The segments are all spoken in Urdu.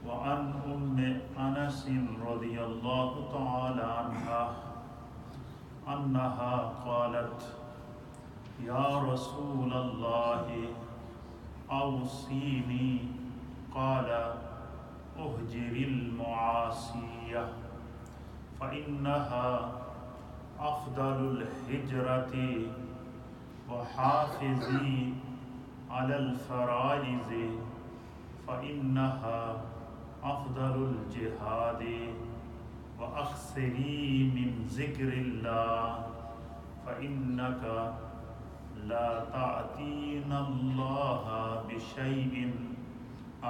وعن ام انس رضی اللہ تعالی عنہا انها قالت یا رسول اللہ اوصینی قال اہجر المعاصیہ فإنها افضل الہجرۃ وحافظی علی الفرائض فإنها افضل الجہاد واکثری من ذکر اللہ فإنك لا تعطین اللہ بشیء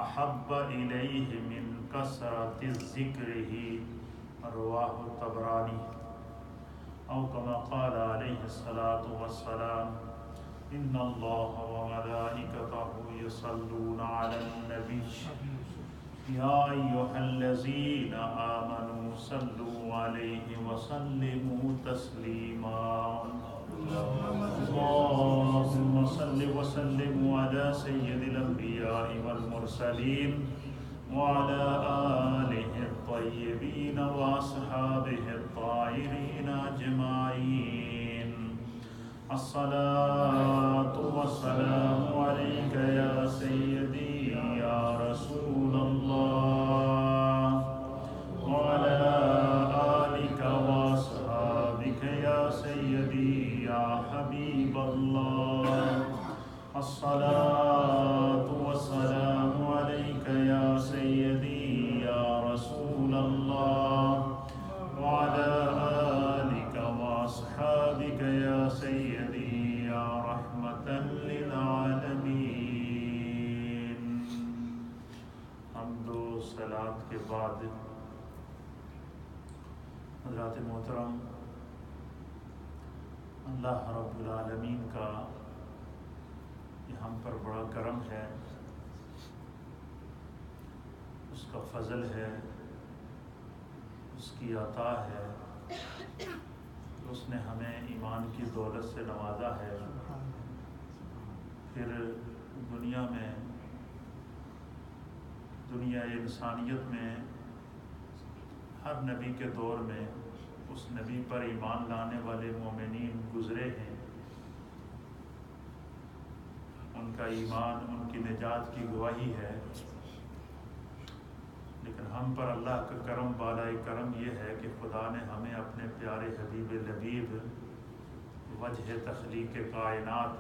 احب الیہ من کثرۃ ذکرہ رواہ الطبرانی او کما قال علیہ الصلاۃ والسلام ان اللہ وملائکتہ یصلون علی النبی یا ایھا الذین آمنوا صلوا علیہ وسلموا تسلیما اللهم صل وسلم على سيد الأنبياء والمرسلين وعلى آله الطيبين وأصحابه الطاهرين أجمعين الصلاة والسلام عليك يا سيدي يا رسول الله وعلى آلك وأصحابك يا سيدي يا حبيب الله الصلاة والسلام عليك يا سيدي يا رسول الله وعلى آلك وأصحابك يا سيدي يا رحمة للعالمين. حمد و صلاة کے بعد حضرات محترم، اللہ رب العالمین کا یہ ہم پر بڑا کرم ہے، اس کا فضل ہے، اس کی عطا ہے، اس نے ہمیں ایمان کی دولت سے نوازا ہے. پھر دنیا انسانیت میں ہر نبی کے دور میں اس نبی پر ایمان لانے والے مومنین گزرے ہیں. ان کا ایمان ان کی نجات کی گواہی ہے. لیکن ہم پر اللہ کا کرم، بالائے کرم یہ ہے کہ خدا نے ہمیں اپنے پیارے حبیب لبیب وجہ تخلیق کائنات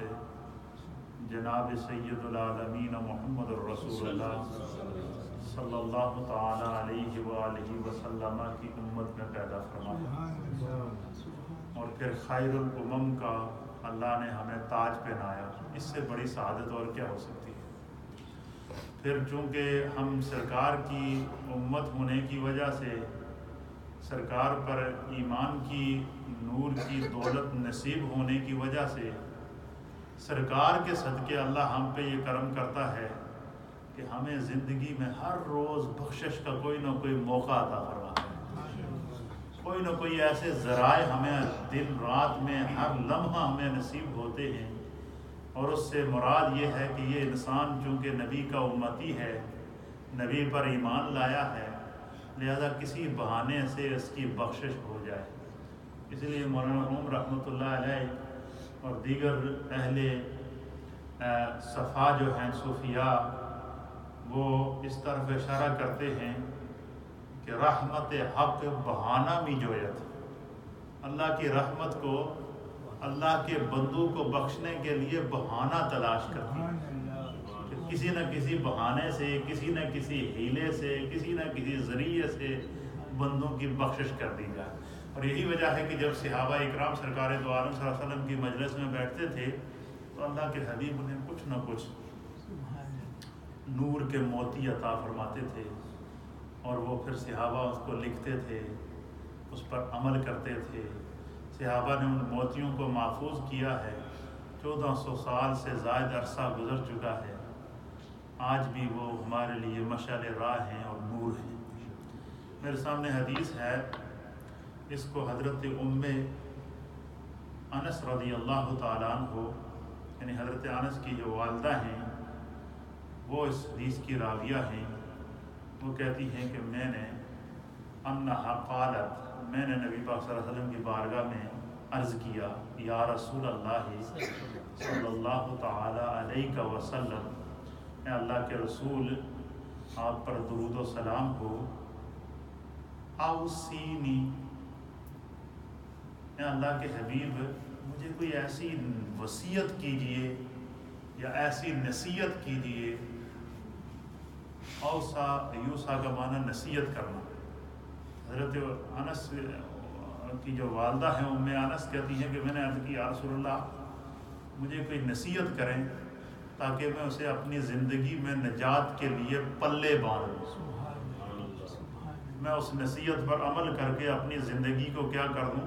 جناب سید العالمین محمد الرسول اللہ صلی اللہ تعالی علیہ وآلہ وسلم کی امت میں پیدا فرمایا، اور پھر خیر الامم کا اللہ نے ہمیں تاج پہنایا. اس سے بڑی سعادت اور کیا ہو سکتی ہے؟ پھر چونکہ ہم سرکار کی امت ہونے کی وجہ سے، سرکار پر ایمان کی نور کی دولت نصیب ہونے کی وجہ سے، سرکار کے صدقے اللہ ہم پہ یہ کرم کرتا ہے کہ ہمیں زندگی میں ہر روز بخشش کا کوئی نہ کوئی موقع عطا فرماتا ہے. کوئی نہ کوئی ایسے ذرائع ہمیں دن رات میں ہر لمحہ ہمیں نصیب ہوتے ہیں. اور اس سے مراد یہ ہے کہ یہ انسان چونکہ نبی کا امتی ہے، نبی پر ایمان لایا ہے، لہذا کسی بہانے سے اس کی بخشش ہو جائے. اس لیے مولانا روم رحمۃ اللہ علیہ اور دیگر اہل صفا جو ہیں صوفیاء، وہ اس طرف اشارہ کرتے ہیں کہ رحمت حق بہانہ می جویت. اللہ کی رحمت کو، اللہ کے بندوں کو بخشنے کے لیے بہانہ تلاش کرتی ہے کہ کسی نہ کسی بہانے سے، کسی نہ کسی ہیلے سے، کسی نہ کسی ذریعے سے بندوں کی بخشش کر دی جائے. اور یہی وجہ ہے کہ جب صحابہ اکرام سرکار دو عالم صلی اللہ علیہ وسلم کی مجلس میں بیٹھتے تھے تو اللہ کے حبیب انہیں کچھ نہ کچھ نور کے موتی عطا فرماتے تھے، اور وہ پھر صحابہ اس کو لکھتے تھے، اس پر عمل کرتے تھے. صحابہ نے ان موتیوں کو محفوظ کیا ہے. 1400 سال سے زائد عرصہ گزر چکا ہے، آج بھی وہ ہمارے لیے مشعل راہ ہیں اور نور ہیں. میرے سامنے حدیث ہے، اس کو حضرت ام انس رضی اللہ تعالیٰ عنہ، یعنی حضرت انس کی جو والدہ ہیں وہ اس حدیث کی راویہ ہیں. وہ کہتی ہیں کہ میں نے انہا قالت، میں نے نبی پاک صلی اللہ علیہ وسلم کی بارگاہ میں عرض کیا، یا رسول اللہ صلی اللہ تعالی علیہ وسلم، اے اللہ کے رسول آپ پر درود و سلام ہو، اوصینی، اے اللہ کے حبیب مجھے کوئی ایسی وصیت کیجئے یا ایسی نصیحت کیجئے۔ اوصا، یوصا کا معنی نصیحت کرنا۔ حضرت انس کی جو والدہ ہیں ام انس کہتی ہیں کہ میں نے عرض کی یا رسول اللہ مجھے کوئی نصیحت کریں تاکہ میں اسے اپنی زندگی میں نجات کے لیے پلے باندھ لوں، میں اس نصیحت پر عمل کر کے اپنی زندگی کو کیا کر دوں،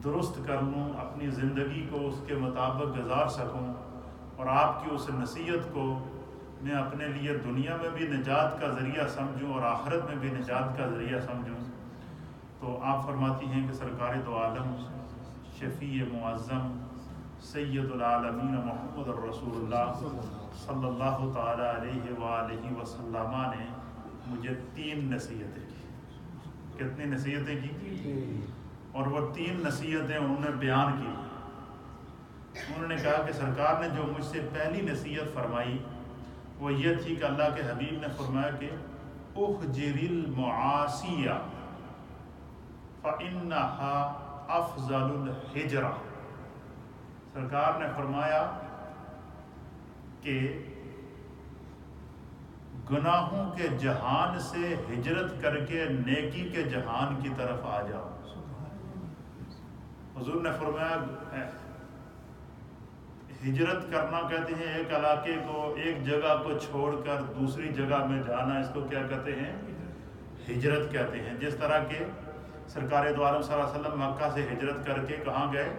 درست کر لوں، اپنی زندگی کو اس کے مطابق گزار سکوں، اور آپ کی اس نصیحت کو میں اپنے لیے دنیا میں بھی نجات کا ذریعہ سمجھوں اور آخرت میں بھی نجات کا ذریعہ سمجھوں۔ تو آپ فرماتی ہیں کہ سرکار دو عالم شفیع معظم سید العالمین محمد الرسول اللہ صلی اللہ تعالی علیہ وآلہ وسلم نے مجھے 3 نصیحتیں کی۔ کتنی نصیحتیں کی؟ اور وہ 3 نصیحتیں انہوں نے بیان کی۔ انہوں نے کہا کہ سرکار نے جو مجھ سے پہلی نصیحت فرمائی وہ یہ تھی کہ اللہ کے حبیب نے فرمایا کہ احجر المعاصی فإنها افضل الحجرہ۔ سرکار نے فرمایا کہ گناہوں کے جہان سے ہجرت کر کے نیکی کے جہان کی طرف آ جاؤ۔ حضور نے فرمایا ہجرت کرنا کہتے ہیں ایک علاقے کو، ایک جگہ کو چھوڑ کر دوسری جگہ میں جانا، اس کو کیا کہتے ہیں؟ ہجرت کہتے ہیں۔ جس طرح کہ سرکار دو عالم صلی اللہ علیہ وسلم مکہ سے ہجرت کر کے کہاں گئے؟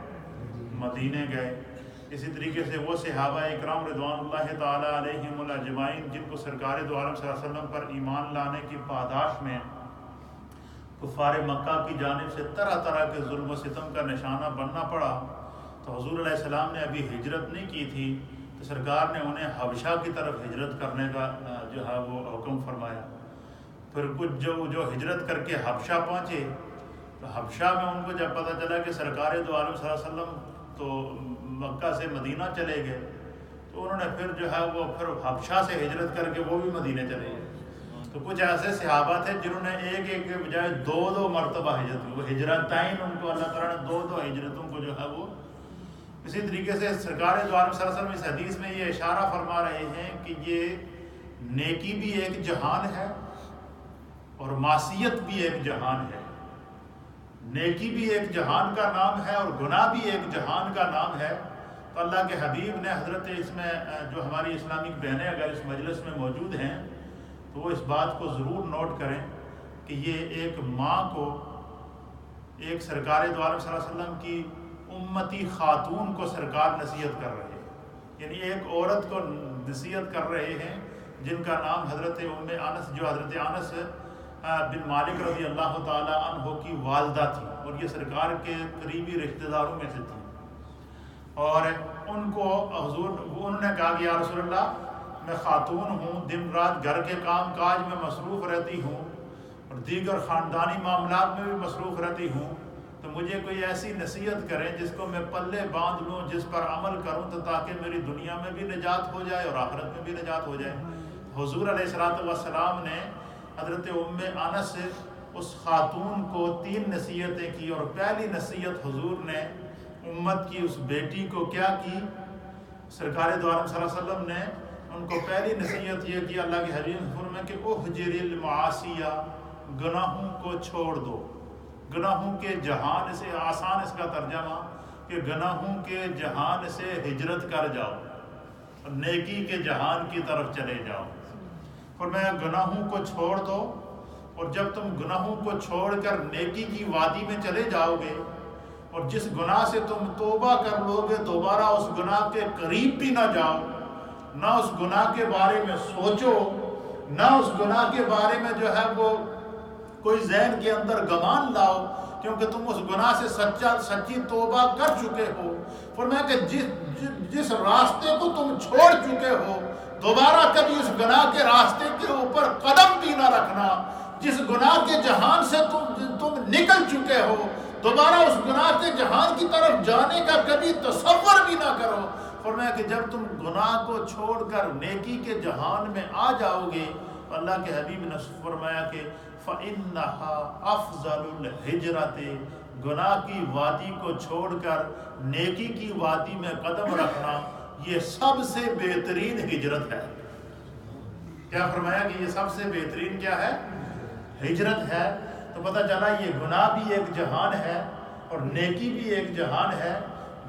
مدینے گئے۔ اسی طریقے سے وہ صحابہ اکرام رضوان اللہ تعالی علیہم اجمعین جن کو سرکار دو عالم صلی اللہ علیہ وسلم پر ایمان لانے کی پاداش میں کفار مکہ کی جانب سے طرح طرح کے ظلم و ستم کا نشانہ بننا پڑا، تو حضور علیہ السلام نے ابھی ہجرت نہیں کی تھی، تو سرکار نے انہیں حبشہ کی طرف ہجرت کرنے کا جو ہے وہ حکم فرمایا۔ پھر کچھ جو ہجرت کر کے حبشہ پہنچے، تو حبشہ میں ان کو جب پتہ چلا کہ سرکار دو عالم صلی اللہ علیہ وسلم تو مکہ سے مدینہ چلے گئے، تو انہوں نے پھر جو ہے وہ پھر حبشہ سے ہجرت کر کے وہ بھی مدینہ چلے گئے۔ تو کچھ ایسے صحابہ تھے جنہوں نے ایک ایک کے بجائے 2 مرتبہ ہجرت کی، وہ ہجرتین ان کو اللہ تعالیٰ نے 2 ہجرتوں کو جو ہے وہ۔ اسی طریقے سے سرکار دو عالم صلی اللہ علیہ وسلم اس حدیث میں یہ اشارہ فرما رہے ہیں کہ یہ نیکی بھی ایک جہان ہے اور معصیت بھی ایک جہان ہے۔ نیکی بھی ایک جہان کا نام ہے اور گناہ بھی ایک جہان کا نام ہے۔ تو اللہ کے حبیب نے حضرت اس میں جو ہماری اسلامک بہنیں اگر اس مجلس میں موجود ہیں تو وہ اس بات کو ضرور نوٹ کریں کہ یہ ایک ماں کو، ایک سرکار دو عالم صلی اللہ علیہ وسلم کی امتی خاتون کو سرکار نصیحت کر رہے ہیں، یعنی ایک عورت کو نصیحت کر رہے ہیں جن کا نام حضرت ام انس، جو حضرت انس بن مالک رضی اللہ تعالی عنہ کی والدہ تھی اور یہ سرکار کے قریبی رشتہ داروں میں سے تھی، اور ان کو حضور انہوں نے کہا کہ یا رسول اللہ میں خاتون ہوں، دن رات گھر کے کام کاج میں مصروف رہتی ہوں اور دیگر خاندانی معاملات میں بھی مصروف رہتی ہوں، تو مجھے کوئی ایسی نصیحت کریں جس کو میں پلے باندھ لوں، جس پر عمل کروں تو تاکہ میری دنیا میں بھی نجات ہو جائے اور آخرت میں بھی نجات ہو جائے۔ حضور علیہ الصلوۃ والسلام نے حضرت ام انس اس خاتون کو 3 نصیحتیں کی، اور پہلی نصیحت حضور نے امت کی اس بیٹی کو کیا کی؟ سرکار دو عالم صلی اللہ علیہ وسلم نے ان کو پہلی نصیحت یہ کی، اللہ کے حبیب نے فرمایا کہ احجر المعاصی، گناہوں کو چھوڑ دو۔ گناہوں کے جہان سے، آسان اس کا ترجمہ کہ گناہوں کے جہان سے ہجرت کر جاؤ اور نیکی کے جہان کی طرف چلے جاؤ۔ فرمایا گناہوں کو چھوڑ دو، اور جب تم گناہوں کو چھوڑ کر نیکی کی وادی میں چلے جاؤ گے اور جس گناہ سے تم توبہ کر لو گے دوبارہ اس گناہ کے قریب بھی نہ جاؤ، نہ اس گناہ کے بارے میں سوچو، نہ اس گناہ کے بارے میں جو ہے وہ کوئی ذہن کے اندر گمان لاؤ، کیونکہ تم اس گناہ سے سچی توبہ کر چکے ہو، فرمایا کہ جس راستے کو تم چھوڑ چکے ہو دوبارہ کبھی اس گناہ کے راستے کے اوپر قدم بھی نہ رکھنا. جس گناہ کے جہان سے تم نکل چکے ہو دوبارہ اس گناہ کے جہان کی طرف جانے کا کبھی تصور بھی نہ کرو. فرمایا کہ جب تم گناہ کو چھوڑ کر نیکی کے جہان میں آ جاؤ گے اللہ کے حبیب نے فرمایا کہ فَإِنَّهَا أَفْضَلُ الْهِجْرَةِ گناہ کی وادی کو چھوڑ کر نیکی کی وادی میں قدم رکھنا یہ سب سے بہترین ہجرت ہے. کیا فرمایا کہ یہ سب سے بہترین کیا ہے؟ ہجرت ہے. تو پتہ چلا یہ گناہ بھی ایک جہان ہے اور نیکی بھی ایک جہان ہے.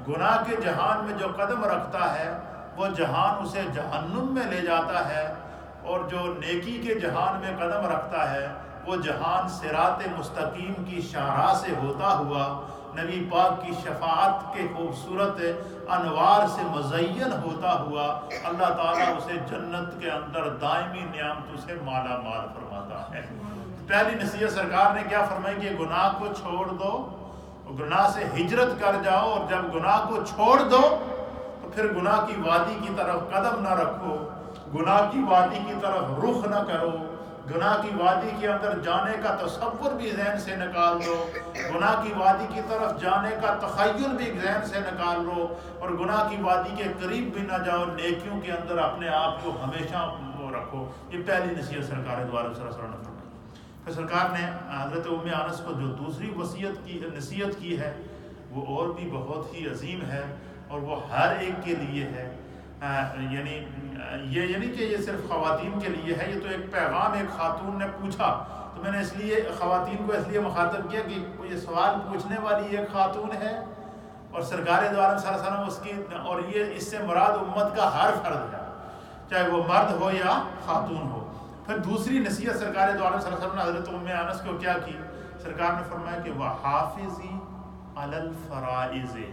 گناہ کے جہان میں جو قدم رکھتا ہے وہ جہان اسے جہنم میں لے جاتا ہے اور جو نیکی کے جہان میں قدم رکھتا ہے وہ جہان صراط مستقیم کی شاہراہ سے ہوتا ہوا نبی پاک کی شفاعت کے خوبصورت انوار سے مزین ہوتا ہوا اللہ تعالیٰ اسے جنت کے اندر دائمی نعمتوں سے مالا مال فرماتا ہے. پہلی نصیحت سرکار نے کیا فرمائی کہ گناہ کو چھوڑ دو, گناہ سے ہجرت کر جاؤ, اور جب گناہ کو چھوڑ دو تو پھر گناہ کی وادی کی طرف قدم نہ رکھو, گناہ کی وادی کی طرف رخ نہ کرو, گناہ کی وادی کے اندر جانے کا تصور بھی ذہن سے نکال دو, گناہ کی وادی کی طرف جانے کا تخیل بھی ذہن سے نکال لو, اور گناہ کی وادی کے قریب بھی نہ جاؤ, نیکیوں کے اندر اپنے آپ کو ہمیشہ وہ رکھو. یہ پہلی نصیحت سرکار دو عالم صلی اللہ علیہ وسلم نے فرمائی. پھر سرکار نے حضرت ام انس کو جو دوسری نصیحت کی ہے وہ اور بھی بہت ہی عظیم ہے اور وہ ہر ایک کے لیے ہے. یعنی یہ کہ یہ صرف خواتین کے لیے ہے, یہ تو ایک پیغام ایک خاتون نے پوچھا تو میں نے اس لیے خواتین کو اس لیے مخاطب کیا کہ یہ سوال پوچھنے والی ایک خاتون ہے اور سرکار دو عالم صلی اللہ علیہ وسلم اس کی, اور یہ اس سے مراد امت کا ہر فرد ہے چاہے وہ مرد ہو یا خاتون ہو. پھر دوسری نصیحت سرکار دو عالم صلی اللہ علیہ وسلم نے حضرت ام انس کو کیا کی؟ سرکار نے فرمایا کہ وَحَافِظِي عَلَى الْفَرَائِضِ.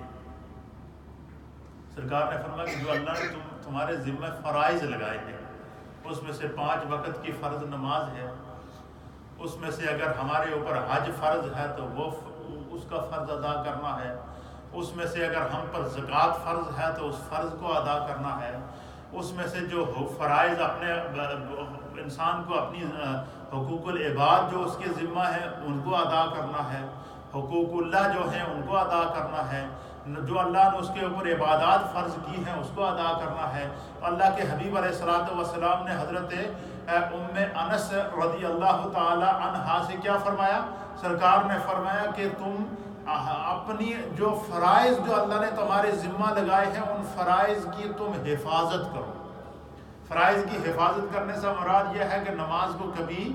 سرکار نے فرمایا کہ جو اللہ نے تمہارے ذمہ فرائض لگائے ہیں اس میں سے 5 وقت کی فرض نماز ہے, اس میں سے اگر ہمارے اوپر حج فرض ہے تو وہ اس کا فرض ادا کرنا ہے, اس میں سے اگر ہم پر زکوٰۃ فرض ہے تو اس فرض کو ادا کرنا ہے, اس میں سے جو فرائض اپنے انسان کو اپنی حقوق العباد جو اس کے ذمہ ہیں ان کو ادا کرنا ہے, حقوق اللہ جو ہیں ان کو ادا کرنا ہے, جو اللہ نے اس کے اوپر عبادات فرض کی ہیں اس کو ادا کرنا ہے. اللہ کے حبیب علیہ الصلوۃ والسلام نے حضرت ام انس رضی اللہ تعالی عنہا سے کیا فرمایا؟ سرکار نے فرمایا کہ تم اپنی جو فرائض جو اللہ نے تمہارے ذمہ لگائے ہیں ان فرائض کی تم حفاظت کرو. فرائض کی حفاظت کرنے سے مراد یہ ہے کہ نماز کو کبھی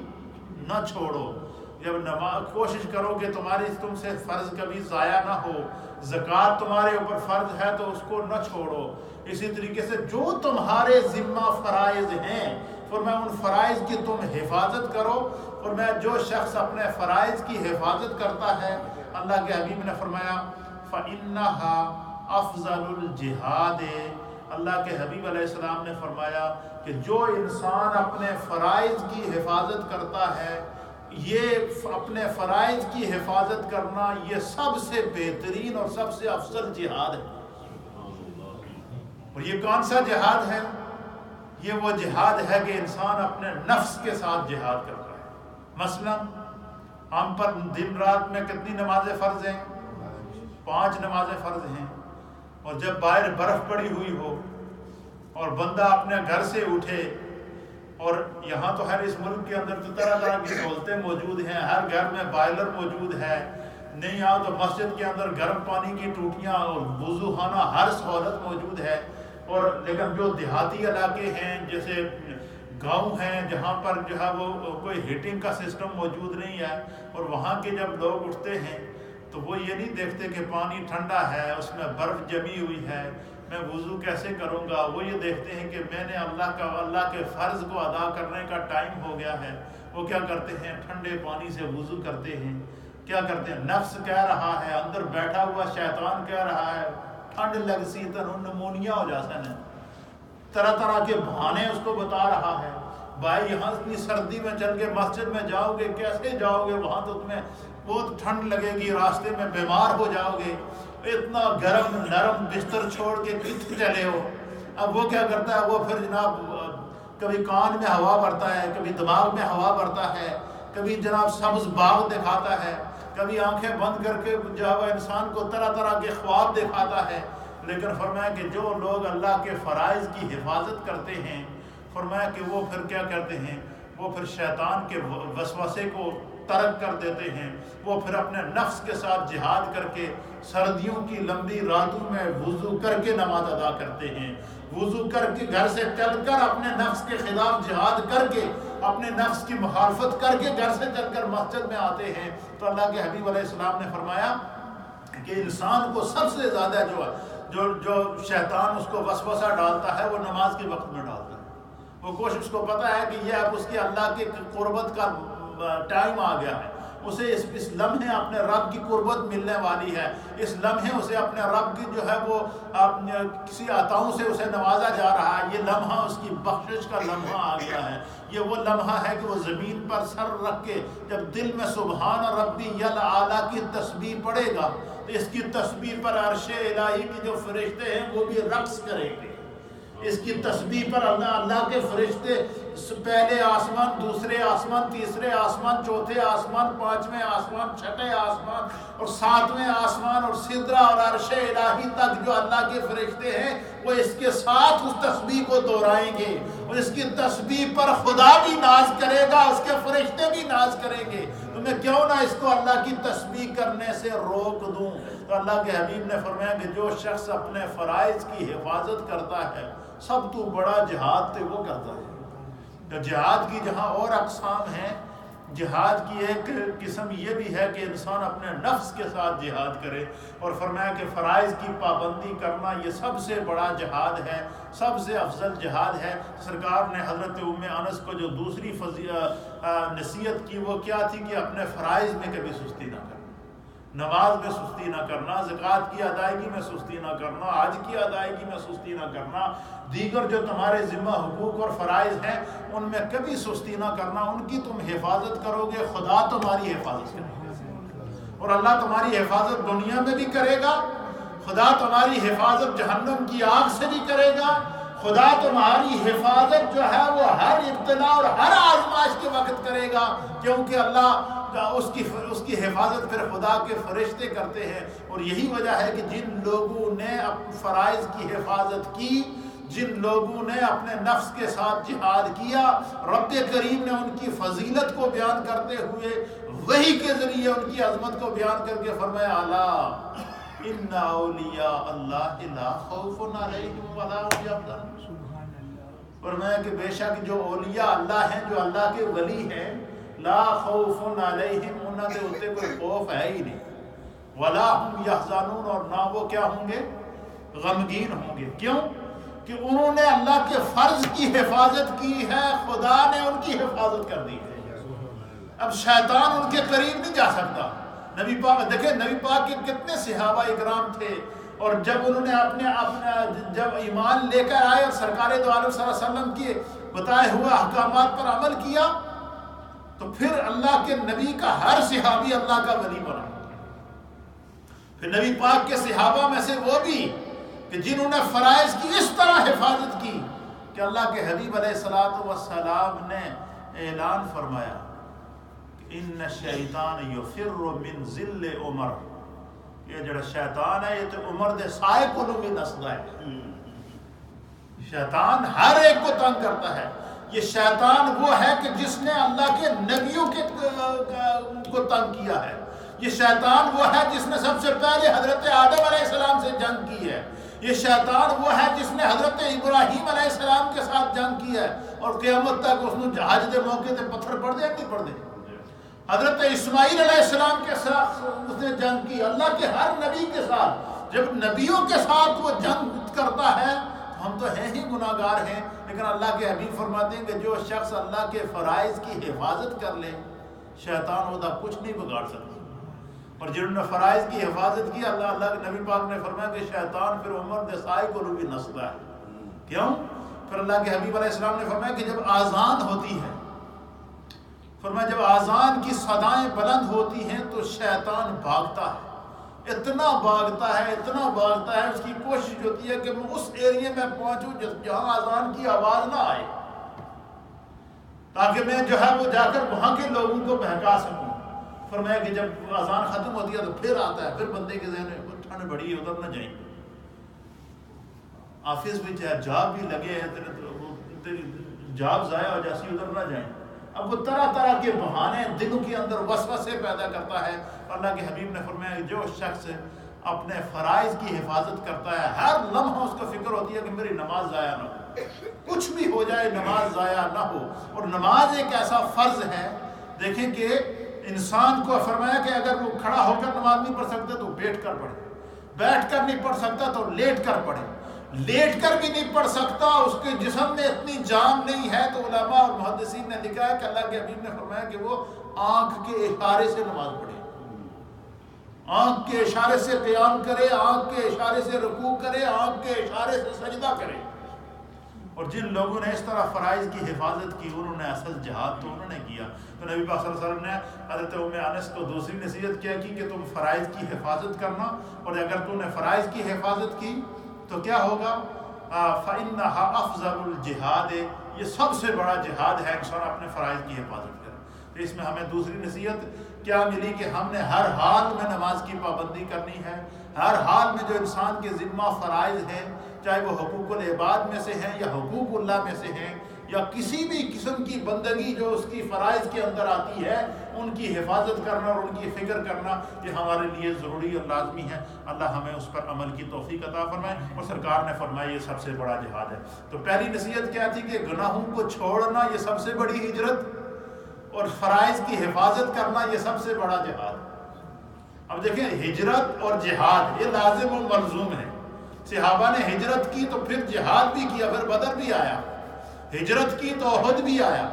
نہ چھوڑو, جب نماز کوشش کرو کہ تم سے فرض کبھی ضائع نہ ہو, زکوٰۃ تمہارے اوپر فرض ہے تو اس کو نہ چھوڑو. اسی طریقے سے جو تمہارے ذمہ فرائض ہیں فرمایا ان فرائض کی تم حفاظت کرو. فرمایا جو شخص اپنے فرائض کی حفاظت کرتا ہے اللہ کے حبیب نے فرمایا فَإِنَّهَا أَفْضَلُ الْجِهَادِ. اللہ کے حبیب علیہ السلام نے فرمایا کہ جو انسان اپنے فرائض کی حفاظت کرتا ہے, یہ اپنے فرائض کی حفاظت کرنا یہ سب سے بہترین اور سب سے افضل جہاد ہے. اور یہ کون سا جہاد ہے؟ یہ وہ جہاد ہے کہ انسان اپنے نفس کے ساتھ جہاد کرتا ہے. مثلا ہم پر دن رات میں کتنی نمازیں فرض ہیں؟ 5 نمازیں فرض ہیں. اور جب باہر برف پڑی ہوئی ہو اور بندہ اپنے گھر سے اٹھے, اور یہاں تو ہر اس ملک کے اندر تو طرح طرح کی سہولتیں موجود ہیں, ہر گھر میں بائلر موجود ہے, نہیں آؤ تو مسجد کے اندر گرم پانی کی ٹوٹیاں اور وضو خانہ ہر سہولت موجود ہے. اور لیکن جو دیہاتی علاقے ہیں جیسے گاؤں ہیں جہاں پر جو ہے وہ کوئی ہیٹنگ کا سسٹم موجود نہیں ہے, اور وہاں کے جب لوگ اٹھتے ہیں تو وہ یہ نہیں دیکھتے کہ پانی ٹھنڈا ہے, اس میں برف جمی ہوئی ہے, میں وضو کیسے کروں گا. وہ یہ دیکھتے ہیں کہ میں نے اللہ کے فرض کو ادا کرنے کا ٹائم ہو گیا ہے. وہ کیا کرتے ہیں؟ ٹھنڈے پانی سے وضو کرتے ہیں. کیا کرتے ہیں؟ نفس کہہ رہا ہے, اندر بیٹھا ہوا شیطان کہہ رہا ہے ٹھنڈ لگ سی تو نمونیا ہو جاتا ہے, طرح طرح کے بہانے اس کو بتا رہا ہے. بھائی یہاں اتنی سردی میں چل کے مسجد میں جاؤ گے، کیسے جاؤ گے؟ وہاں تو تمہیں بہت ٹھنڈ لگے گی، راستے میں بیمار ہو جاؤ گے، اتنا گرم نرم بستر چھوڑ کے کتنے چلے ہو؟ اب وہ کیا کرتا ہے، وہ پھر جناب کبھی کان میں ہوا بھرتا ہے، کبھی دماغ میں ہوا بھرتا ہے، کبھی جناب سبز باغ دکھاتا ہے، کبھی آنکھیں بند کر کے جو ہے انسان کو طرح طرح کے خواب دکھاتا ہے۔ لیکن فرمایا کہ جو لوگ اللہ کے فرائض کی حفاظت کرتے ہیں، فرمایا کہ وہ پھر کیا کرتے ہیں، وہ پھر شیطان کے وسوسے کو ترک کر دیتے ہیں، وہ پھر اپنے نفس کے ساتھ جہاد کر کے سردیوں کی لمبی راتوں میں وضو کر کے نماز ادا کرتے ہیں، وضو کر کے گھر سے چل کر اپنے نفس کے خلاف جہاد کر کے، اپنے نفس کی مخالفت کر کے گھر سے چل کر مسجد میں آتے ہیں۔ تو اللہ کے حبیب علیہ السلام نے فرمایا کہ انسان کو سب سے زیادہ جو شیطان اس کو وسوسہ ڈالتا ہے وہ نماز کے وقت میں ڈالتا ہے۔ وہ کوشش کو پتہ ہے کہ یہ اب اس کی اللہ کی قربت کا ٹائم آ گیا ہے، اسے اس لمحے اپنے رب کی قربت ملنے والی ہے، اس لمحے اسے اپنے رب کی جو ہے وہ کسی عطاؤں سے اسے نوازا جا رہا ہے، یہ لمحہ اس کی بخشش کا لمحہ آ گیا ہے۔ یہ وہ لمحہ ہے کہ وہ زمین پر سر رکھ کے جب دل میں سبحان ربی الاعلیٰ کی تسبیح پڑھے گا تو اس کی تسبیح پر عرش الہی کے جو فرشتے ہیں وہ بھی رقص کریں گے۔ اس کی تسبیح پر اللہ کے فرشتے پہلے آسمان، دوسرے آسمان، تیسرے آسمان، چوتھے آسمان، پانچویں آسمان، چھٹے آسمان اور ساتویں آسمان اور سدرہ اور عرش الہی تک جو اللہ کے فرشتے ہیں وہ اس کے ساتھ اس تسبیح کو دہرائیں گے، اور اس کی تسبیح پر خدا بھی ناز کرے گا، اس کے فرشتے بھی ناز کریں گے۔ تو میں کیوں نہ اس کو اللہ کی تسبیح کرنے سے روک دوں؟ تو اللہ کے حبیب نے فرمایا کہ جو شخص اپنے فرائض کی حفاظت کرتا ہے، سب تو بڑا جہاد تو وہ کرتا ہے۔ تو جہاد کی جہاں اور اقسام ہیں، جہاد کی ایک قسم یہ بھی ہے کہ انسان اپنے نفس کے ساتھ جہاد کرے، اور فرمایا کہ فرائض کی پابندی کرنا یہ سب سے بڑا جہاد ہے، سب سے افضل جہاد ہے۔ سرکار نے حضرت ام انس کو جو دوسری نصیحت کی وہ کیا تھی کہ اپنے فرائض میں کبھی سستی نہ کرنا، نماز میں سستی نہ کرنا، زکوٰۃ کی ادائیگی میں سستی نہ کرنا، حج کی ادائیگی میں سستی نہ کرنا، دیگر جو تمہارے ذمہ حقوق اور فرائض ہیں ان میں کبھی سستی نہ کرنا، ان کی تم حفاظت کرو گے، خدا تمہاری حفاظت کرے گا، اور اللہ تمہاری حفاظت دنیا میں بھی کرے گا، خدا تمہاری حفاظت جہنم کی آگ سے بھی کرے گا، خدا تمہاری حفاظت جو ہے وہ ہر ابتلا اور ہر آزمائش کے وقت کرے گا، کیونکہ اللہ اس کی حفاظت پھر خدا کے فرشتے کرتے ہیں۔ اور یہی وجہ ہے کہ جن لوگوں نے اپنے فرائض کی حفاظت کی، جن لوگوں نے اپنے نفس کے ساتھ جہاد کیا، رب کریم نے ان کی فضیلت کو بیان کرتے ہوئے وحی کے ذریعے ان کی عظمت کو بیان کر کے فرمایا الا ان اولیاء اللہ لا خوف علیہم ولا هم یحزنون۔ فرمایا کہ بے شک جو اولیاء اللہ ہیں، جو اللہ کے ولی ہیں، لا خوف علیہم، انہاں دے اوتے کوئی خوف ہے ہی نہیں، ولا هم یحزنون، اور نہ وہ کیا ہوں گے، غمگین ہوں گے۔ کیوں؟ کہ انہوں نے اللہ کے فرض کی حفاظت کی ہے، خدا نے ان کی حفاظت کر دی ہے۔ اب شیطان ان کے قریب نہیں جا سکتا۔ نبی پاک دیکھیں، نبی پاک کے کتنے صحابہ اکرام تھے، اور جب انہوں نے اپنے جب ایمان لے کر آئے اور سرکار دو عالم صلی اللہ علیہ وسلم کے بتائے ہوئے احکامات پر عمل کیا، تو پھر اللہ کے نبی کا ہر صحابی اللہ کا ولی بنا۔ پھر نبی پاک کے صحابہ میں سے وہ بھی کہ جنہوں نے فرائض کی اس طرح حفاظت کی کہ اللہ کے حبیب علیہ الصلوۃ والسلام نے اعلان فرمایا کہ ان الشیطان یفر من ذل عمر، یہ جڑا شیطان ہے یہ تو عمر دے سائے کو بھی نسدا ہے۔ شیطان ہر ایک کو تنگ کرتا ہے۔ یہ شیطان وہ ہے کہ جس نے اللہ کے نبیوں کو تنگ کیا ہے۔ یہ شیطان وہ ہے جس نے سب سے پہلے حضرت آدم علیہ السلام سے جنگ کی ہے۔ یہ شیطان وہ ہے جس نے حضرت ابراہیم علیہ السلام کے ساتھ جنگ کی ہے، اور قیامت تک اس نے حج دے موقع تے پتھر پڑ دے نہیں پڑ دے۔ حضرت اسماعیل علیہ السلام کے ساتھ اس نے جنگ کی۔ اللہ کے ہر نبی کے ساتھ جب نبیوں کے ساتھ وہ جنگ کرتا ہے، ہم تو ہیں ہی گناہ گار ہیں، لیکن اللہ کے حبیب فرماتے ہیں کہ جو شخص اللہ کے فرائض کی حفاظت کر لے، شیطان ہوتا کچھ نہیں بگاڑ سکتا۔ اور جنہوں نے فرائض کی حفاظت کی، اللہ کے نبی پاک نے فرمایا کہ شیطان پھر عمر دے سائے کو بھی نستا ہے۔ کیوں؟ پھر اللہ کے حبیب علیہ السلام نے فرمایا کہ جب آذان ہوتی ہے، فرمایا جب آذان کی صدائیں بلند ہوتی ہیں تو شیطان بھاگتا ہے، اتنا بھاگتا ہے، اتنا بھاگتا ہے، اس کی کوشش ہوتی ہے کہ میں اس ایریے میں پہنچوں جہاں آذان کی آواز نہ آئے، تاکہ میں جو ہے وہ جا کر وہاں کے لوگوں کو بہکا سکوں۔ فرمایا کہ جب اذان ختم ہوتی ہے تو پھر آتا ہے، پھر بندے کے ذہن میں ٹھنڈ بڑی ہے ادھر نہ جائیں، آفس میں چاہے جاب بھی لگے ہے، جاب ضائع ہو جیسی ادھر نہ جائیں۔ اب وہ طرح طرح کے بہانے دلوں کے اندر وسوسے پیدا کرتا ہے۔ اللہ کے حبیب نے فرمایا کہ جو شخص اپنے فرائض کی حفاظت کرتا ہے، ہر لمحہ اس کو فکر ہوتی ہے کہ میری نماز ضائع نہ ہو، کچھ بھی ہو جائے نماز ضائع نہ ہو۔ اور نماز ایک ایسا فرض ہے، دیکھیں کہ انسان کو فرمایا کہ اگر وہ کھڑا ہو کر نماز نہیں پڑھ سکتا تو بیٹھ کر پڑھے، بیٹھ کر نہیں پڑھ سکتا تو لیٹ کر پڑھے، لیٹ کر بھی نہیں پڑھ سکتا، اس کے جسم میں اتنی جان نہیں ہے تو علماء اور محدثین نے لکھا ہے کہ اللہ کے حبیب نے فرمایا کہ وہ آنکھ کے اشارے سے نماز پڑھے، آنکھ کے اشارے سے قیام کرے، آنکھ کے اشارے سے رکوع کرے، آنکھ کے اشارے سے سجدہ کرے۔ اور جن لوگوں نے اس طرح فرائض کی حفاظت کی انہوں نے اصل جہاد تو انہوں نے کیا۔ تو نبی پاک صلی اللہ علیہ وسلم نے حضرت ام انس کو دوسری نصیحت کیا کی کہ تم فرائض کی حفاظت کرنا، اور اگر تم نے فرائض کی حفاظت کی تو کیا ہوگا؟ فَإِنَّهَا أَفْضَلُ الْجِهَادِ، یہ سب سے بڑا جہاد ہے انسان اپنے فرائض کی حفاظت کرے۔ تو اس میں ہمیں دوسری نصیحت کیا ملی کہ ہم نے ہر حال میں نماز کی پابندی کرنی ہے، ہر حال میں جو انسان کے ذمہ فرائض ہیں، چاہے وہ حقوق العباد میں سے ہیں یا حقوق اللہ میں سے ہیں یا کسی بھی قسم کی بندگی جو اس کی فرائض کے اندر آتی ہے، ان کی حفاظت کرنا اور ان کی فکر کرنا یہ ہمارے لیے ضروری اور لازمی ہے۔ اللہ ہمیں اس پر عمل کی توفیق عطا فرمائے۔ اور سرکار نے فرمایا یہ سب سے بڑا جہاد ہے۔ تو پہلی نصیحت کیا تھی کہ گناہوں کو چھوڑنا یہ سب سے بڑی ہجرت، اور فرائض کی حفاظت کرنا یہ سب سے بڑا جہاد۔ اب دیکھیں ہجرت اور جہاد یہ لازم و ملزوم ہے۔ صحابہ نے ہجرت کی تو پھر جہاد بھی کیا، پھر بدر بھی آیا، ہجرت کی تو احد بھی آیا،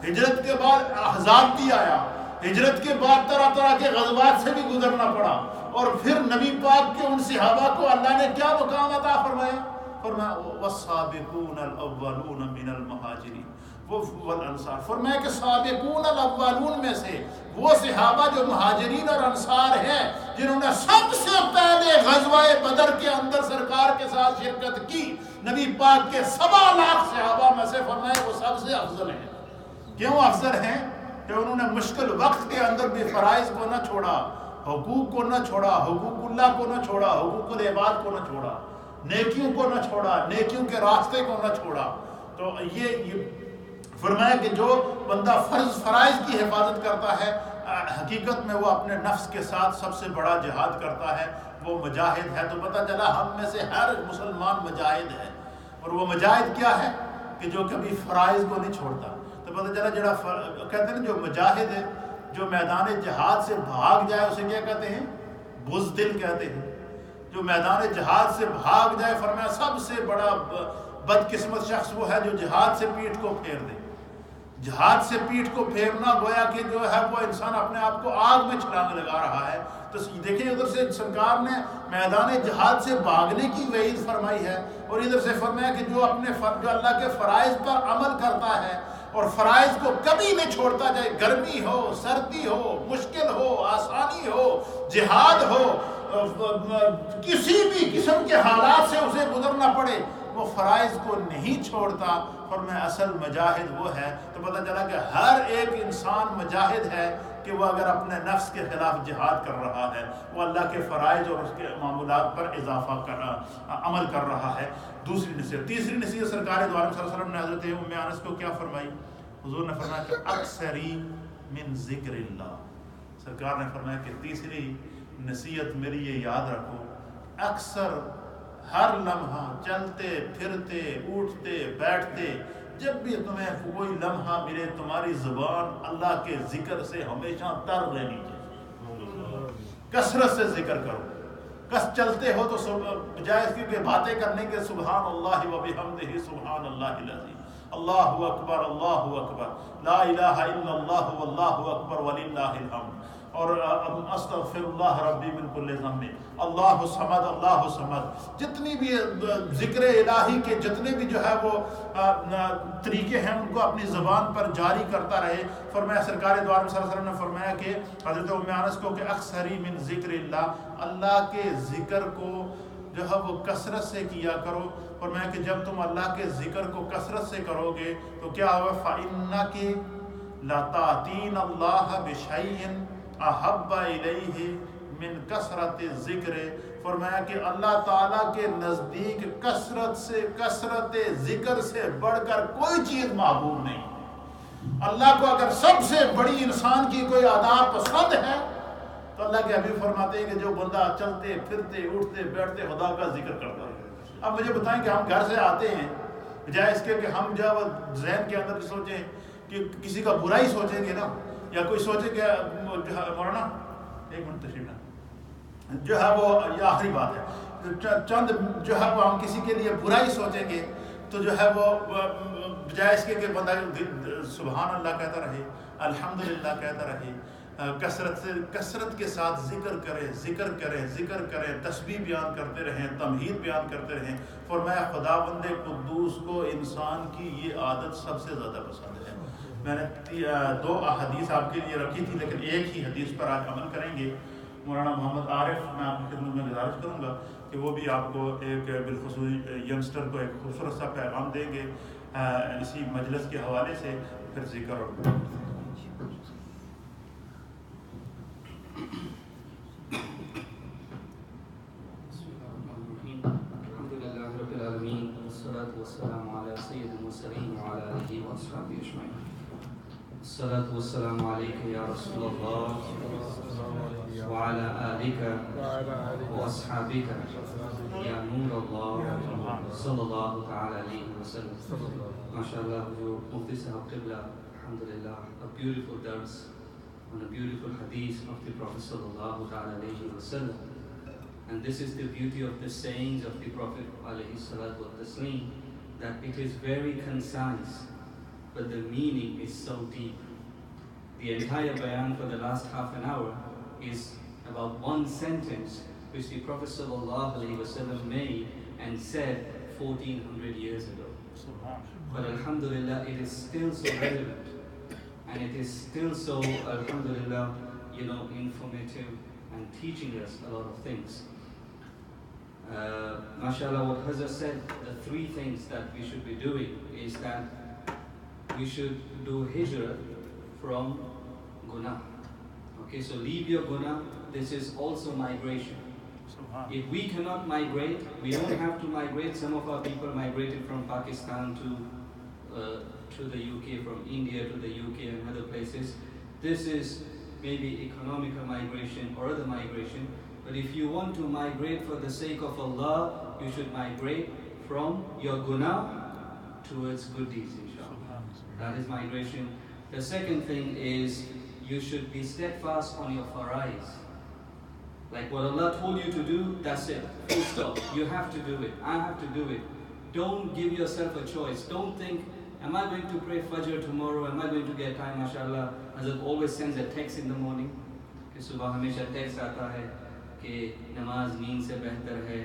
ہجرت کے بعد احزاب بھی آیا، ہجرت کے بعد طرح طرح کے غزوات سے بھی گزرنا پڑا، اور پھر نبی پاک کے ان صحابہ کو اللہ نے کیا مقام عطا فرمایا؟ فرمایا والسابقون الاولون من المہاجرین والانصار، فرمایا کہ سابقون الاولون میں سے وہ صحابہ جو مہاجرین اور انصار ہیں جنہوں نے سب سے پہلے غزوہ بدر کے اندر سرکار کے ساتھ شرکت کی، نبی پاک کے 7 لاکھ صحابہ میں سے فرمایا وہ سب سے افضل ہیں۔ کیوں افضل ہیں؟ کہ انہوں نے مشکل وقت کے اندر بھی فرائض کو نہ چھوڑا، حقوق کو نہ چھوڑا، حقوق اللہ کو نہ چھوڑا، حقوق العباد کو نہ چھوڑا، نیکیوں کو نہ چھوڑا، نیکیوں کے راستے کو نہ چھوڑا۔ تو یہ فرمایا کہ جو بندہ فرائض کی حفاظت کرتا ہے حقیقت میں وہ اپنے نفس کے ساتھ سب سے بڑا جہاد کرتا ہے، وہ مجاہد ہے۔ تو پتہ چلا ہم میں سے ہر مسلمان مجاہد ہے، اور وہ مجاہد کیا ہے کہ جو کبھی فرائض کو نہیں چھوڑتا۔ تو پتہ چلا جڑا کہتے ہیں جو مجاہد ہے، جو میدان جہاد سے بھاگ جائے اسے کیا کہتے ہیں؟ بزدل کہتے ہیں۔ جو میدان جہاد سے بھاگ جائے فرمایا سب سے بڑا بدقسمت شخص وہ ہے جو جہاد سے پیٹھ کو پھیر دے۔ جہاد سے پیٹھ کو پھیرنا گویا کہ جو ہے وہ انسان اپنے آپ کو آگ میں چھلانگ لگا رہا ہے۔ تو دیکھیں ادھر سے سرکار نے میدان جہاد سے بھاگنے کی وعید فرمائی ہے، اور ادھر سے فرمایا کہ جو اللہ کے فرائض پر عمل کرتا ہے اور فرائض کو کبھی نہیں چھوڑتا، چاہے گرمی ہو، سردی ہو، مشکل ہو، آسانی ہو، جہاد ہو، کسی بھی قسم کے حالات سے اسے گزرنا پڑے، وہ فرائض کو نہیں چھوڑتا۔ فرمایا اصل مجاہد وہ ہے۔ تو پتہ چلا کہ ہر ایک انسان مجاہد ہے کہ وہ اگر اپنے نفس کے خلاف جہاد کر رہا ہے، وہ اللہ کے فرائض اور اس کے معمولات پر عمل کر رہا ہے۔ دوسری نصیحت، تیسری نصیحت سرکار دو عالم صلی اللہ علیہ وسلم نے حضرت ام انس کو کیا فرمائی؟ حضور نے فرمایا کہ اکثری من ذکر اللہ، سرکار نے فرمایا کہ تیسری نصیحت میری یہ یاد رکھو، اکثر ہر لمحہ چلتے پھرتے اٹھتے بیٹھتے جب بھی تمہیں کوئی لمحہ ملے تمہاری زبان اللہ کے ذکر سے ہمیشہ تر رہنی چاہیے، کثرت سے ذکر کرو۔ چلتے ہو تو بجائے اس کی باتیں کرنے کے سبحان اللہ و بحمدہ سبحان اللہ العظیم، اللہ اکبر لا الہ الا اللہ واللہ اکبر وللہ الحمد، اور استغفر اللہ ربی من کل ذنب، اللہ صمد اللہ صمد، جتنی بھی ذکر الہی کے جتنے بھی جو ہے وہ طریقے ہیں ان کو اپنی زبان پر جاری کرتا رہے۔ فرمایا سرکار دو عالم صلی اللہ علیہ وسلم نے فرمایا کہ حضرت ام انس کو کہ اکثری من ذکر اللہ، اللہ کے ذکر کو جو ہے وہ کثرت سے کیا کرو۔ فرمایا کہ جب تم اللہ کے ذکر کو کثرت سے کرو گے تو کیا ہوگا، فَإِنَّكِ لَتَأْتِينَ اللَّهَ بِشَيْءٍ أَحَبَّ إِلَيْهِ مِنْ کثرت ذکر۔ فرمایا کہ اللہ تعالیٰ کے نزدیک کثرت ذکر سے بڑھ کر کوئی چیز محبوب نہیں۔ اللہ کو اگر سب سے بڑی انسان کی کوئی عادات پسند ہے تو اللہ کے حبیب فرماتے ہیں کہ جو بندہ چلتے پھرتے اٹھتے بیٹھتے خدا کا ذکر کرتا ہے۔ اب مجھے بتائیں کہ ہم گھر سے آتے ہیں، بجائے اس کے کہ ہم جب ذہن کے اندر سوچیں کہ کسی کا برائی سوچیں گے نا، یا کوئی سوچے کہ مولانا ایک منٹ تشریف نا، جو ہے وہ یہ آخری بات ہے، چند جو ہے وہ ہم کسی کے لیے برائی سوچیں گے تو جو ہے وہ بجائے اس کے کہ بندہ سبحان اللہ کہتا رہے، الحمدللہ کہتا رہے، کثرت کے ساتھ ذکر کریں، تسبیح بیان کرتے رہیں، تمہید بیان کرتے رہیں۔ فرمایا خداوند قدوس کو انسان کی یہ عادت سب سے زیادہ پسند ہے۔ میں نے 2 احادیث آپ کے لیے رکھی تھی لیکن ایک ہی حدیث پر آج عمل کریں گے۔ مولانا محمد عارف میں آپ کی خدمت میں گزارش کروں گا کہ وہ بھی آپ کو ایک بالخصوص ینگسٹر کو ایک خوبصورت سا پیغام دیں گے اسی مجلس کے حوالے سے، پھر ذکر اور والسلام على سيد المرسلين وعلى آله وأصحابه أجمعين. الصلاة والسلام عليك يا رسول الله وعلى آلك وأصحابك يا نور الله صلى الله تعالى عليه وسلم. MashaAllah, your Mufti Sahab Qibla, alhamdulillah, a beautiful dars on a beautiful hadith of the Prophet sallallahu ta'ala alayhi wa sallam. And this is the beauty of the sayings of the Prophet alayhi salatu wa taslim, that it is very concise, but the meaning is so deep. The entire bayan for the last half an hour is about one sentence which the Prophet sallallahu alayhi wa sallam made and said 1400 years ago. But alhamdulillah, it is still so relevant, and it is still so, alhamdulillah, informative and teaching us a lot of things. MashaAllah, what Hazrat said, the 3 things that we should be doing is that we should do hijrah from guna. Okay, so leave your guna. This is also migration. If we cannot migrate, we don't have to migrate. Some of our people migrated from Pakistan to the UK, from India to the UK and other places. This is maybe economical migration or other migration. But if you want to migrate for the sake of Allah, you should migrate from your guna towards good deeds, inshallah. That is migration. The second thing is you should be steadfast on your farais. Like what Allah told you to do, that's it. Full stop. You have to do it. I have to do it. Don't give yourself a choice. Don't think, am I going to pray Fajr tomorrow? Am I going to get time? MashaAllah, Hazrat always sends a text in the morning. کہ صبح ہمیشہ text آتا ہے کہ نماز نیند سے بہتر ہے،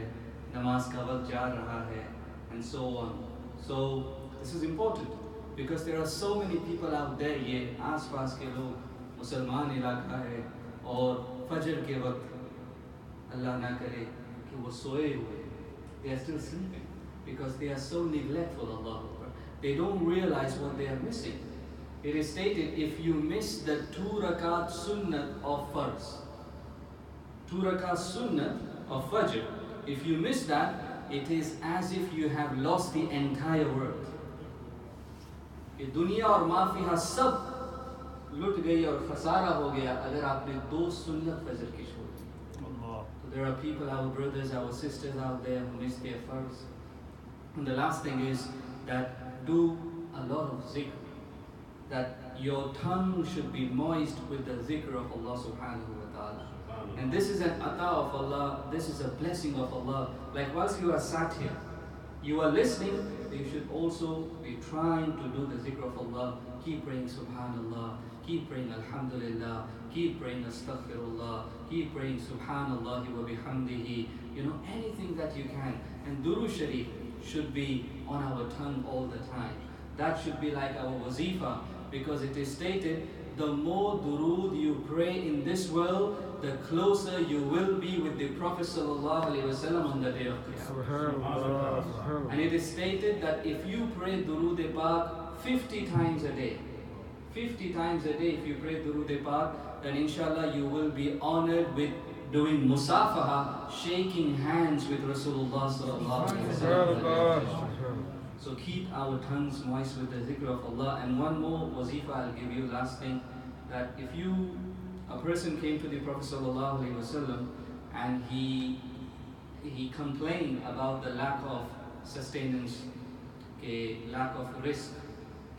نماز کا وقت جا رہا ہے، and so on. So this is important because there are so many people out there. یہ آس پاس کے لوگ، مسلمان علاقہ ہے اور فجر کے وقت اللہ نہ کرے کہ وہ سوئے ہوئے، they are still sleeping because they are so neglectful of Allah. They don't realize what they are missing. It is stated, if you miss the 2 rakat sunnat of farz, 2 rakat sunnat of fajr, if you miss that, it is as if you have lost the entire world. کہ دنیا اور ما فیہا سب لٹ گئی اور خسارہ ہو گیا اگر آپ نے 2 سنت فجر کی چھوڑ دی. So there are people, our brothers, our sisters out there who miss their farz. And the last thing is that do a lot of zikr. That your tongue should be moist with the zikr of Allah subhanahu wa ta'ala. And this is an ata of Allah, this is a blessing of Allah. Like whilst you are sat here, you are listening, you should also be trying to do the zikr of Allah keep praying Subhanallah, keep praying Alhamdulillah, keep praying Astaghfirullah, keep praying Subhanallah wa bihamdihi, anything that you can. And Durood Sharif should be on our tongue all the time. That should be like our wazifa, because it is stated, the more durood you pray in this world, the closer you will be with the Prophet ﷺ on the day of Qiyamah. And it is stated that if you pray Durood Pak 50 times a day, 50 times a day if you pray Durood Pak, then inshallah you will be honored with doing musafaha, shaking hands with Rasulullah ﷺ. So keep our tongues moist with the zikr of Allah. And one more wazifa I'll give you, last thing, that if a person came to the Prophet ﷺ and he complained about the lack of sustenance, lack of risk,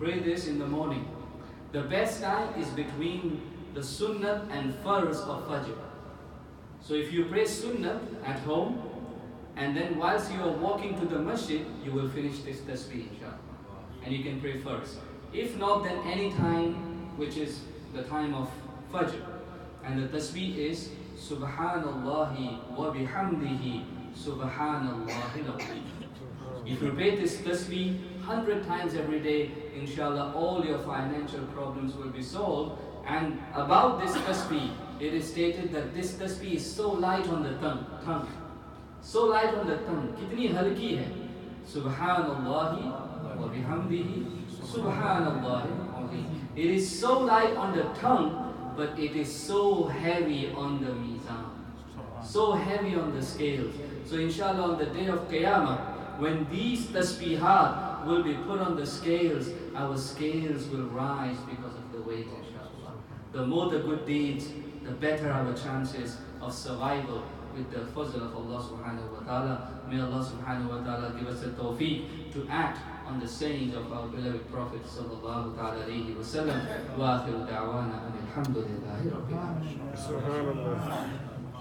Pray this in the morning. The best time is between the sunnat and farz of Fajr. So if you pray sunnat at home, and then whilst you are walking to the masjid, you will finish this tasbih inshallah. And you can pray first. If not, then any time which is the time of Fajr. And the tasbih is Subhanallahi wa bihamdihi Subhanallahi al-Azim. If you pray this tasbih 100 times every day, inshallah all your financial problems will be solved. And about this tasbih, it is stated that this tasbih is so light on the tongue. So light on the tongue. Kitni halki hai. Subhanallahi wa bihamdihi Subhanallahi al-Azim. It is so light on the tongue, but it is so heavy on the mizan. So heavy on the scales. So inshallah on the day of Qiyamah, when these tasbihat will be put on the scales, our scales will rise because of the weight, inshallah. The more the good deeds, the better our chances of survival with the fazl of Allah subhanahu wa ta'ala. May Allah subhanahu wa ta'ala give us the tawfiq to act on the sayings of our beloved Prophet sallallahu ta'ala alayhi wa sallam. Wa akhiru da'wana alhamdulillahi rabbil alamin. Subhanallah.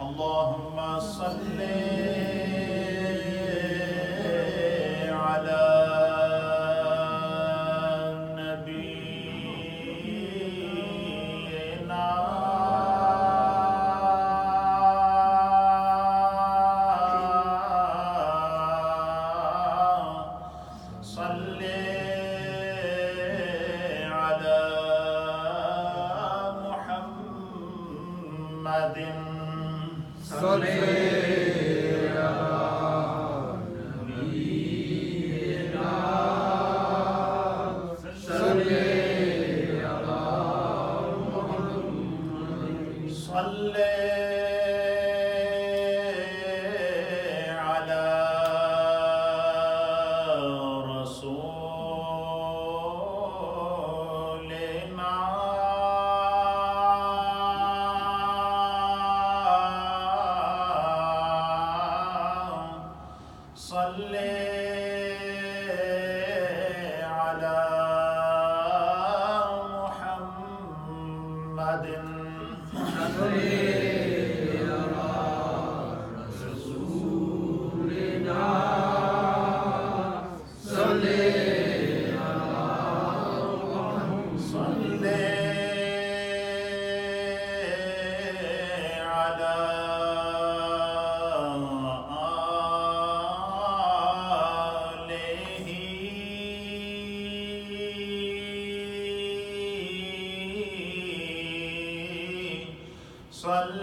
اللهم صل على نبينا صل على محمد صل صل على رسولنا صل على محمد صل على آله صل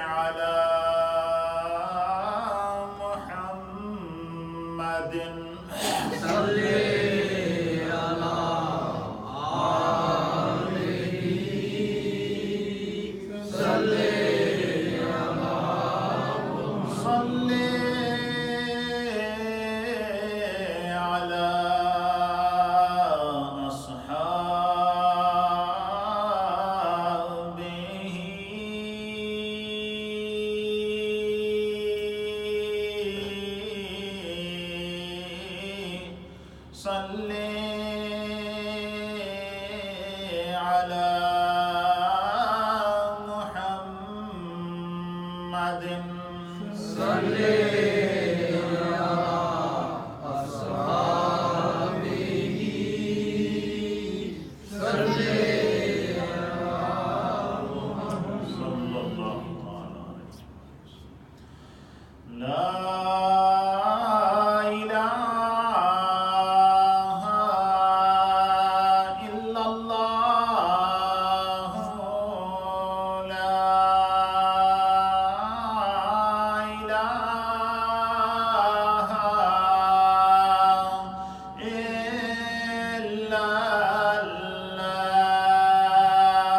على محمد صل على أصحابه صلي على محمد صلي على أصحابه صلي على محمد صلى الله عليه وسلم لا إله إلا الله لا إله إلا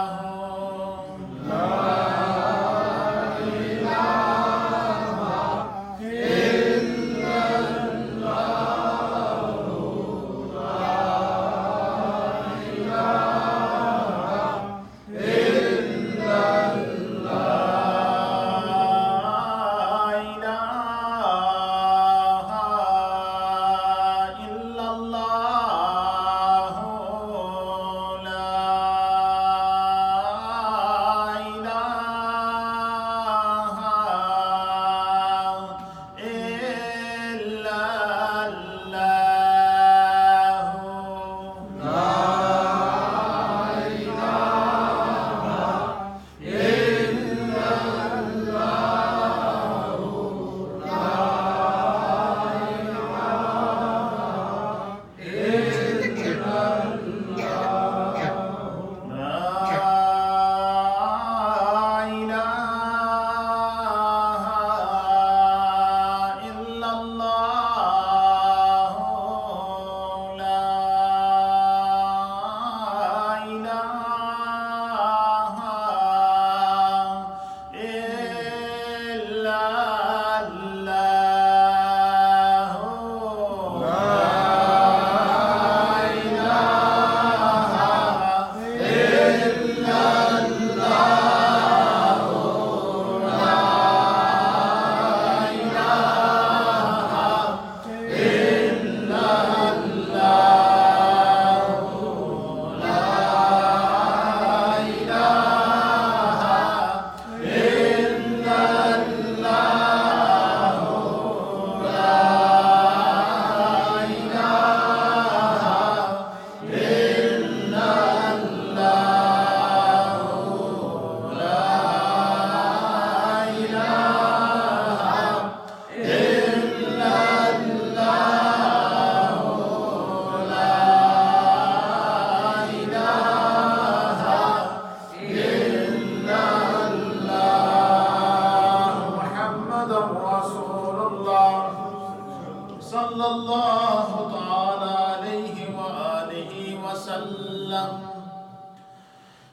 صلى الله تعالى عليه وآله وسلم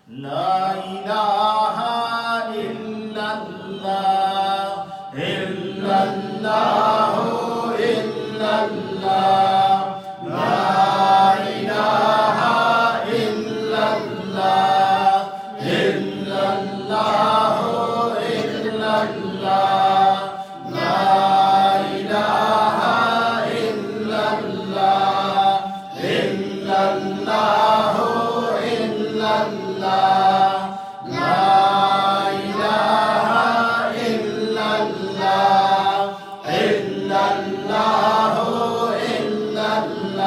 لا إله إلا الله إلا الله إلا الله لا إله إلا الله إلا الله إلا الله لا إله إلا الله إلا الله إلا الله لا إله إلا الله إلا الله إلا الله لا إله إلا الله إلا الله إلا الله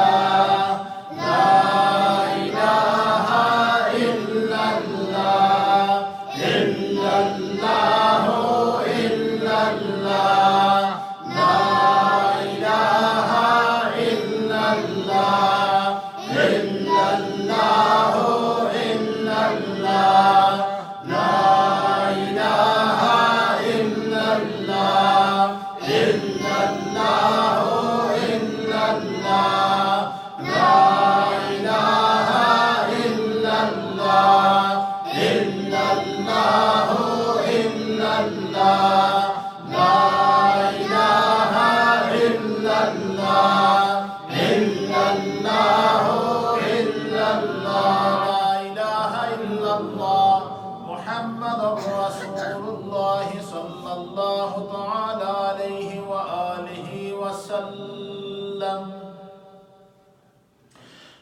لا إله إلا الله إلا الله إلا الله لا إله إلا الله إلا الله إلا الله لا إله إلا الله إلا الله إلا الله لا إله إلا الله إلا الله إلا الله لا إله إلا الله محمد رسول الله صلى الله تعالى عليه وآله وسلم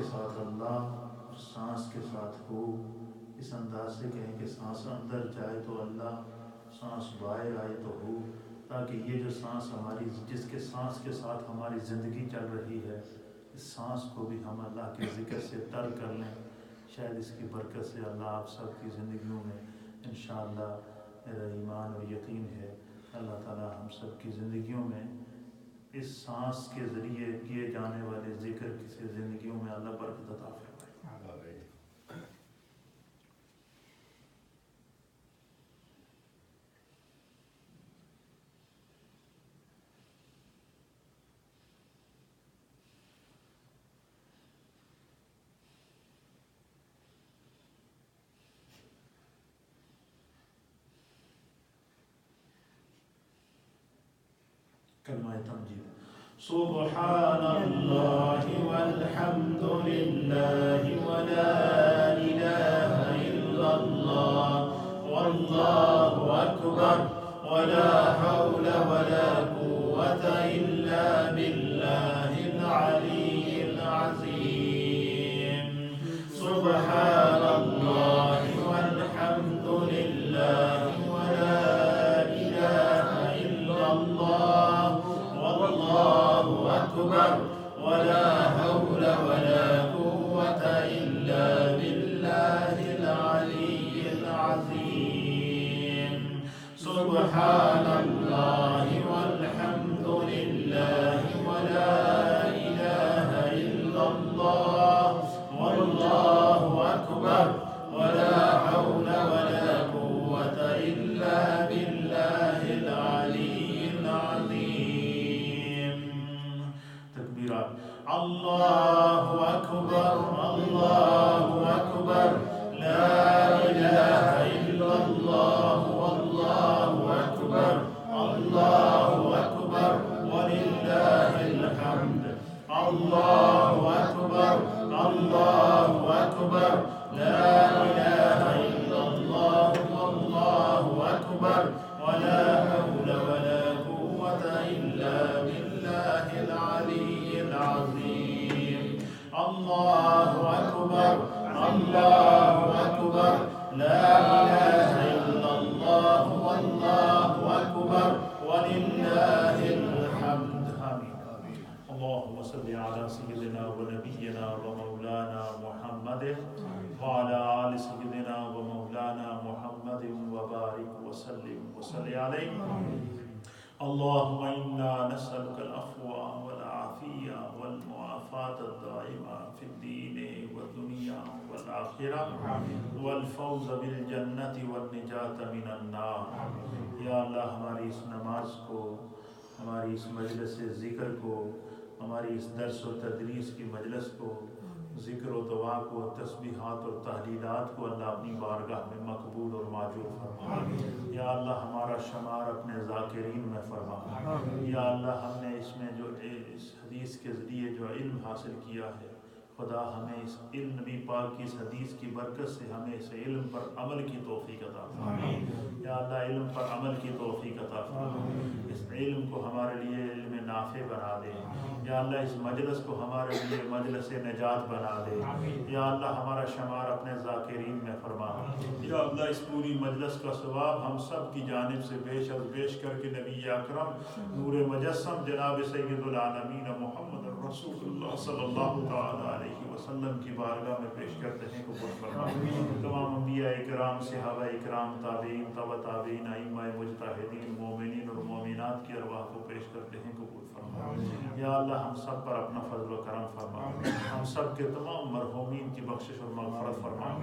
کے ساتھ اللہ اور سانس کے ساتھ ہو، اس انداز سے کہیں کہ سانس اندر جائے تو اللہ، سانس باہر آئے تو ہو، تاکہ یہ جو سانس ہماری، جس کے سانس کے ساتھ ہماری زندگی چل رہی ہے، اس سانس کو بھی ہم اللہ کے ذکر سے تر کر لیں۔ شاید اس کی برکت سے اللہ آپ سب کی زندگیوں میں انشاءاللہ، میرا ایمان و یقین ہے، اللہ تعالیٰ ہم سب کی زندگیوں میں اس سانس کے ذریعے کیے جانے والے ذکر سے زندگیوں میں اللہ برکت عطا فرمائے۔ کلمہ تمجید۔ سبحان اللہ والحمد للہ ولا الہ الا اللہ واللہ اکبر ولا حول ولا قوة الا باللہ العلی العظیم۔ سبحان اللہ والحمد للہ ولا الہ الا اللہ واللہ اکبر ولا حول ولا قوة الا باللہ العلی العظیم۔ سبحان اللہ والحمد للہ ولا الہ الا اللہ واللہ اکبر ولا حول ولا قوة الا باللہ العلی العظیم۔ تکبیرات۔ اللہ اکبر اللہ اکبر لا الہ الا اللہ واللہ اکبر اللہ اکبر وللہ الحمد۔ اللہ اکبر اللہ اکبر لا الہ الا اللہ واللہ اکبر ولا حول ولا قوة الا باللہ العلی العظیم۔ اللہ اکبر اللہ اکبر لا الہ الا اللہ واللہ اکبر وللہ الحمد۔ آمین۔ اللہم صلی علی سیدنا و نبینا و مولانا محمد وعلی آل سیدنا و مولانا محمد وبارک وسلم وصلی علیہ۔ اللہم انا نسألک العفو والعافیہ والمعافاة الدائمہ فی الدین والدنیا والآخرہ والفوز بالجنة والنجاة من النار۔ یا اللہ ہماری اس نماز کو، ہماری اس مجلس ذکر کو، ہماری اس درس و تدریس کی مجلس کو، ذکر و دعا کو، تسبیحات اور تحلیلات کو اللہ اپنی بارگاہ میں مقبول اور معجور فرما۔ یا اللہ ہمارا شمار اپنے ذاکرین میں فرما۔ یا اللہ ہم نے اس میں جو اس حدیث کے ذریعے جو علم حاصل کیا ہے، خدا ہمیں اس علم نبی پاک کی اس حدیث کی برکت سے ہمیں اس علم پر عمل کی توفیق عطا فرما۔ یا اللہ علم پر عمل کی توفیق عطا فرما، اس علم کو ہمارے لیے علم نافع بنا دے۔ یا اللہ اس مجلس کو ہمارے لیے مجلس نجات بنا دے۔ یا اللہ ہمارا شمار اپنے ذاکرین میں فرما۔ یا اللہ اس پوری مجلس کا ثواب ہم سب کی جانب سے بیش از بیش کر کے نبی اکرم نور مجسم جناب سید العالمین محمد رسول اللہ صلی اللہ تعالی علیہ وسلم کی بارگاہ میں پیش کرتے ہیں، قبول فرما۔ تمام انبیاء اکرام، صحابہ اکرام، تابعین، تبع تابعین، ائمہ مجتہدین، مومنین اور مومنات کی ارواح کو پیش کرتے ہیں، قبول فرما۔ یا اللہ ہم سب پر اپنا فضل و کرم فرما، ہم سب کے تمام مرحومین کی بخشش اور مغفرت فرما۔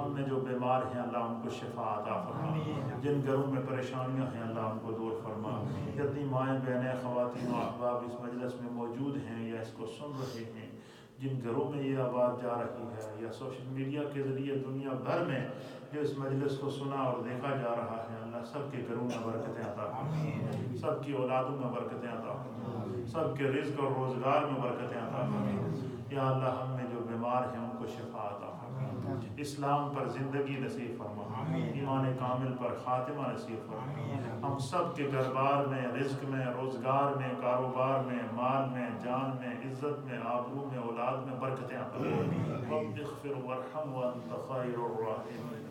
ہم میں جو بیمار ہیں اللہ ان کو شفا عطا فرما، جن گھروں میں پریشانیاں ہیں اللہ ان کو دور فرما۔ جتنی مائیں بہنیں خواتین و احباب اس مجلس میں موجود ہیں یا اس کو سن رہے ہیں، جن گھروں میں یہ آواز جا رہی ہے یا سوشل میڈیا کے ذریعے دنیا بھر میں جو اس مجلس کو سنا اور دیکھا جا رہا ہے، اللہ سب کے گھروں میں برکتیں عطا فرما، سب کی اولادوں میں برکتیں عطا فرما، سب کے رزق اور روزگار میں برکتیں عطا فرما۔ یا اللہ ہم میں جو بیمار ہیں ان کو شفا عطا فرما، اسلام پر زندگی نصیب فرما، ایمان کامل پر خاتمہ نصیب فرما، ہم سب کے گھر بار میں، رزق میں، روزگار میں، کاروبار میں، مال میں، جان میں، عزت میں، آبرو میں، اولاد میں برکتیں عطا فرما، رب اغفر وارحم وانت خیر الراحمین۔